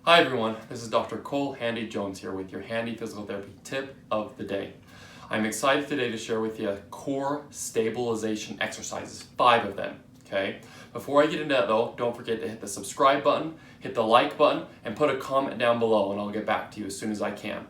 Hi everyone, this is Dr. Cole Handy Jones here with your handy physical therapy tip of the day. I'm excited today to share with you core stabilization exercises, 5 of them, okay? Before I get into that though, don't forget to hit the subscribe button, hit the like button, and put a comment down below and I'll get back to you as soon as I can.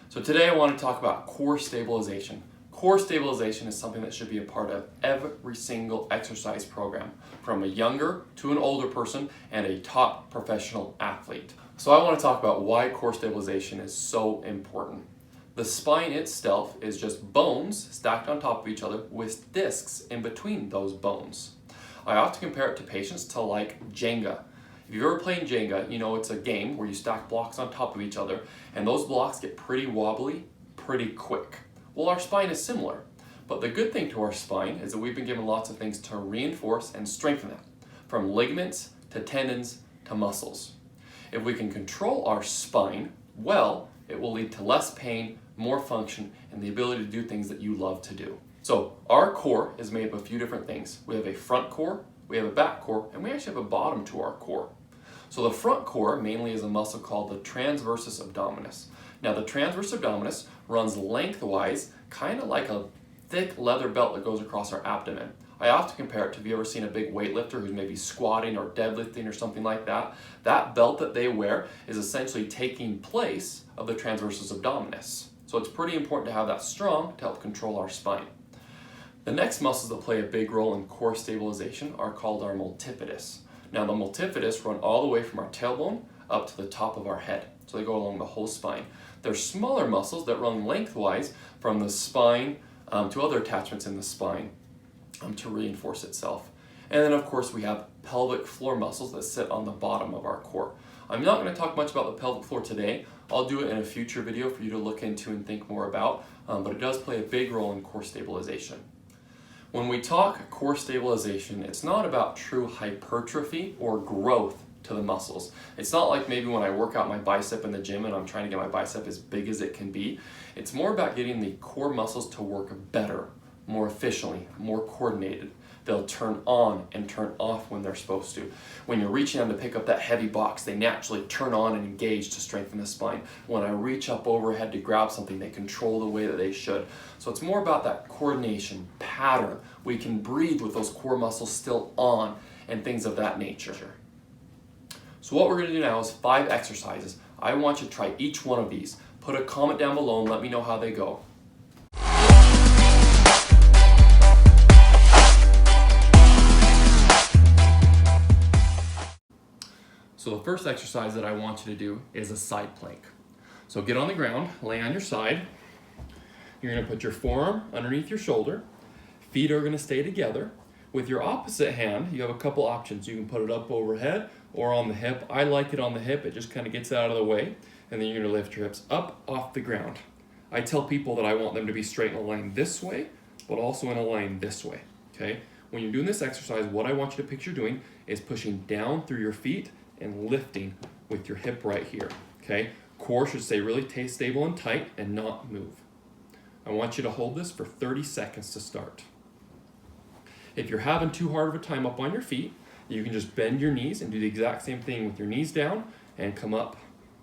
So today I want to talk about core stabilization. Core stabilization is something that should be a part of every single exercise program, from a younger to an older person and a top professional athlete. So I want to talk about why core stabilization is so important. The spine itself is just bones stacked on top of each other with discs in between those bones. I often compare it to patients to like Jenga. If you've ever played Jenga, you know it's a game where you stack blocks on top of each other and those blocks get pretty wobbly pretty quick. Well, our spine is similar, but the good thing to our spine is that we've been given lots of things to reinforce and strengthen it, from ligaments to tendons to muscles. If we can control our spine well, it will lead to less pain, more function, and the ability to do things that you love to do. So our core is made of a few different things. We have a front core, we have a back core, and we actually have a bottom to our core. So the front core mainly is a muscle called the transversus abdominis. Now the transversus abdominis runs lengthwise, kind of like a thick leather belt that goes across our abdomen. I often compare it to, have you ever seen a big weightlifter who's maybe squatting or deadlifting or something like that? That belt that they wear is essentially taking place of the transversus abdominis. So it's pretty important to have that strong to help control our spine. The next muscles that play a big role in core stabilization are called our multifidus. Now the multifidus run all the way from our tailbone up to the top of our head. So they go along the whole spine. They're smaller muscles that run lengthwise from the spine to other attachments in the spine to reinforce itself. And then of course we have pelvic floor muscles that sit on the bottom of our core. I'm not going to talk much about the pelvic floor today. I'll do it in a future video for you to look into and think more about, but it does play a big role in core stabilization. When we talk core stabilization, it's not about true hypertrophy or growth to the muscles. It's not like maybe when I work out my bicep in the gym and I'm trying to get my bicep as big as it can be. It's more about getting the core muscles to work better, more efficiently, more coordinated. They'll turn on and turn off when they're supposed to. When you're reaching down to pick up that heavy box, they naturally turn on and engage to strengthen the spine. When I reach up overhead to grab something, they control the way that they should. So it's more about that coordination, pattern. We can breathe with those core muscles still on and things of that nature. So what we're going to do now is 5 exercises. I want you to try each one of these. Put a comment down below and let me know how they go. So the first exercise that I want you to do is a side plank. So get on the ground, lay on your side. You're going to put your forearm underneath your shoulder. Feet are going to stay together. With your opposite hand, you have a couple options. You can put it up overhead or on the hip. I like it on the hip. It just kind of gets out of the way. And then you're going to lift your hips up off the ground. I tell people that I want them to be straight in a line this way, but also in a line this way. Okay? When you're doing this exercise, what I want you to picture doing is pushing down through your feet and lifting with your hip right here, okay? Core should stay really stable and tight and not move. I want you to hold this for 30 seconds to start. If you're having too hard of a time up on your feet, you can just bend your knees and do the exact same thing with your knees down and come up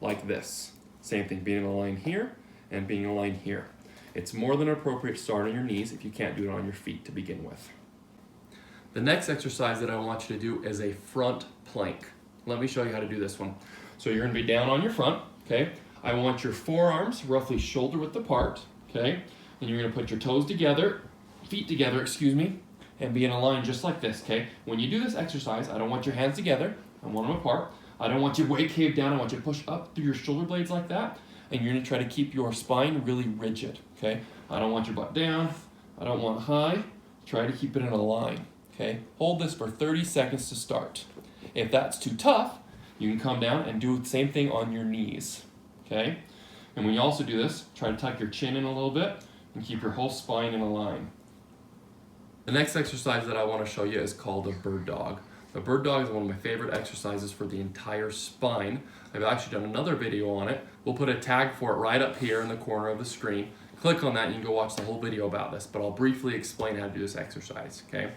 like this. Same thing, being in a line here and being in a line here. It's more than appropriate to start on your knees if you can't do it on your feet to begin with. The next exercise that I want you to do is a front plank. Let me show you how to do this one. So you're going to be down on your front, okay? I want your forearms roughly shoulder width apart, okay? And you're going to put your toes together, feet together, excuse me, and be in a line just like this, okay? When you do this exercise, I don't want your hands together. I want them apart. I don't want you way caved down. I want you to push up through your shoulder blades like that, and you're going to try to keep your spine really rigid, okay? I don't want your butt down. I don't want high. Try to keep it in a line, okay? Hold this for 30 seconds to start. If that's too tough, you can come down and do the same thing on your knees, okay? And when you also do this, try to tuck your chin in a little bit and keep your whole spine in a line. The next exercise that I want to show you is called a bird dog. The bird dog is one of my favorite exercises for the entire spine. I've actually done another video on it. We'll put a tag for it right up here in the corner of the screen. Click on that and you can go watch the whole video about this, but I'll briefly explain how to do this exercise, okay?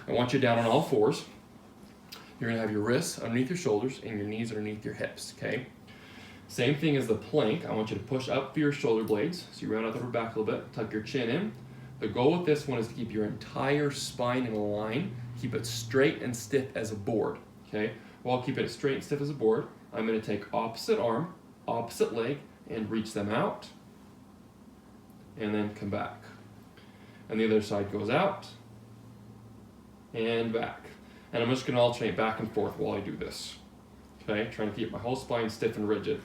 I want you down on all fours. You're gonna have your wrists underneath your shoulders and your knees underneath your hips, okay? Same thing as the plank. I want you to push up for your shoulder blades. So you round out the upper back a little bit, tuck your chin in. The goal with this one is to keep your entire spine in a line, keep it straight and stiff as a board, okay? While keeping it straight and stiff as a board, I'm gonna take opposite arm, opposite leg, and reach them out, and then come back. And the other side goes out, and back. And I'm just gonna alternate back and forth while I do this, okay? Trying to keep my whole spine stiff and rigid.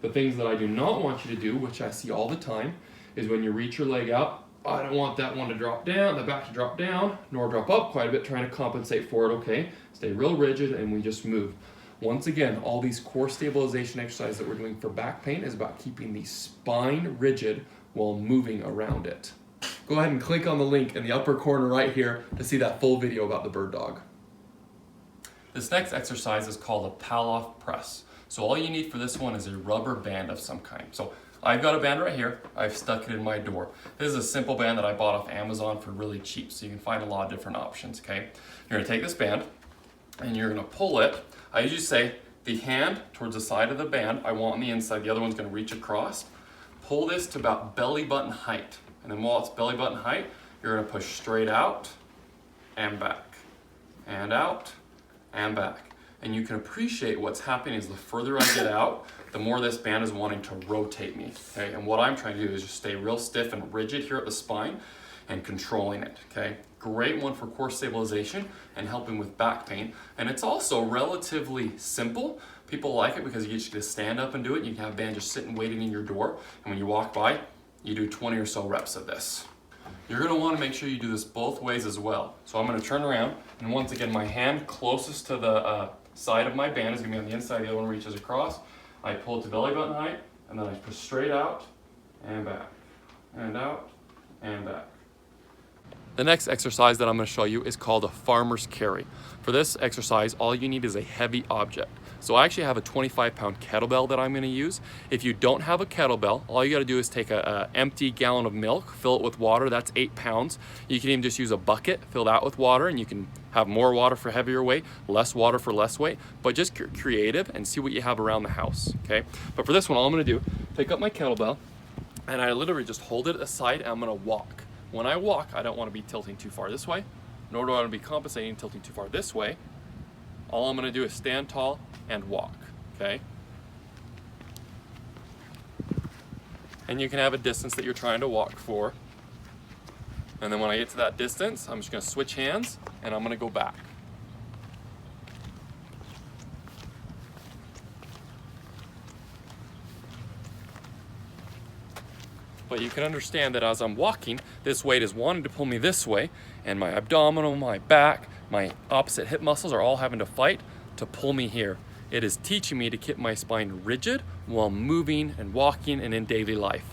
The things that I do not want you to do, which I see all the time, is when you reach your leg out, I don't want that one to drop down, the back to drop down, nor drop up quite a bit, trying to compensate for it, okay? Stay real rigid and we just move. Once again, all these core stabilization exercises that we're doing for back pain is about keeping the spine rigid while moving around it. Go ahead and click on the link in the upper corner right here to see that full video about the bird dog. This next exercise is called a Palloff press. So all you need for this one is a rubber band of some kind. So I've got a band right here. I've stuck it in my door. This is a simple band that I bought off Amazon for really cheap, so you can find a lot of different options, okay? You're gonna take this band and you're gonna pull it. I usually say the hand towards the side of the band, I want on the inside, the other one's gonna reach across. Pull this to about belly button height. And then while it's belly button height, you're gonna push straight out and back, and out, and back. And you can appreciate what's happening is the further I get out, the more this band is wanting to rotate me, okay? And what I'm trying to do is just stay real stiff and rigid here at the spine and controlling it, okay? Great one for core stabilization and helping with back pain. And it's also relatively simple. People like it because you just get to stand up and do it. You can have a band just sitting waiting in your door. And when you walk by, you do 20 or so reps of this. You're gonna wanna make sure you do this both ways as well. So I'm gonna turn around, and once again, my hand closest to the side of my band is gonna be on the inside, the other one reaches across. I pull it to belly button height, and then I push straight out, and back, and out, and back. The next exercise that I'm gonna show you is called a farmer's carry. For this exercise, all you need is a heavy object. So I actually have a 25-pound kettlebell that I'm gonna use. If you don't have a kettlebell, all you gotta do is take an empty gallon of milk, fill it with water, that's 8 pounds. You can even just use a bucket, fill that with water, and you can have more water for heavier weight, less water for less weight, but just get creative and see what you have around the house, okay? But for this one, all I'm gonna do, pick up my kettlebell, and I literally just hold it aside, and I'm gonna walk. When I walk, I don't wanna be tilting too far this way, nor do I wanna be compensating tilting too far this way. All I'm gonna do is stand tall and walk, okay? And you can have a distance that you're trying to walk for. And then when I get to that distance, I'm just gonna switch hands and I'm gonna go back. But you can understand that as I'm walking, this weight is wanting to pull me this way, and my abdominal, my back, my opposite hip muscles are all having to fight to pull me here. It is teaching me to keep my spine rigid while moving and walking and in daily life.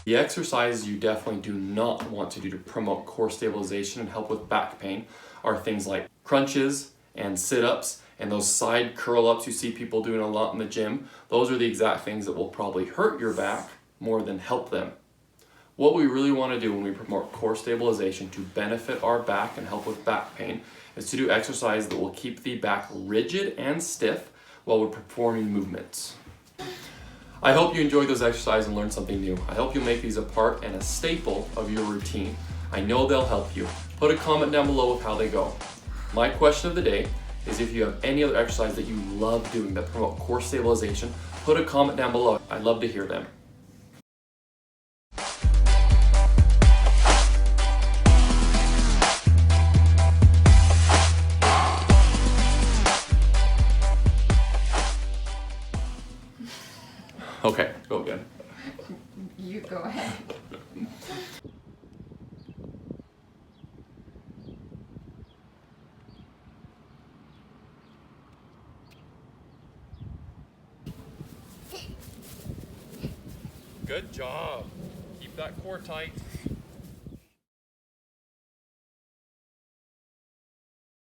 The exercises you definitely do not want to do to promote core stabilization and help with back pain are things like crunches and sit-ups and those side curl-ups you see people doing a lot in the gym. Those are the exact things that will probably hurt your back more than help them. What we really want to do when we promote core stabilization to benefit our back and help with back pain is to do exercises that will keep the back rigid and stiff while we're performing movements. I hope you enjoyed those exercises and learned something new. I hope you make these a part and a staple of your routine. I know they'll help you. Put a comment down below with how they go. My question of the day is if you have any other exercise that you love doing that promote core stabilization, put a comment down below. I'd love to hear them. Okay, go again. You go ahead. Good job. that core tight.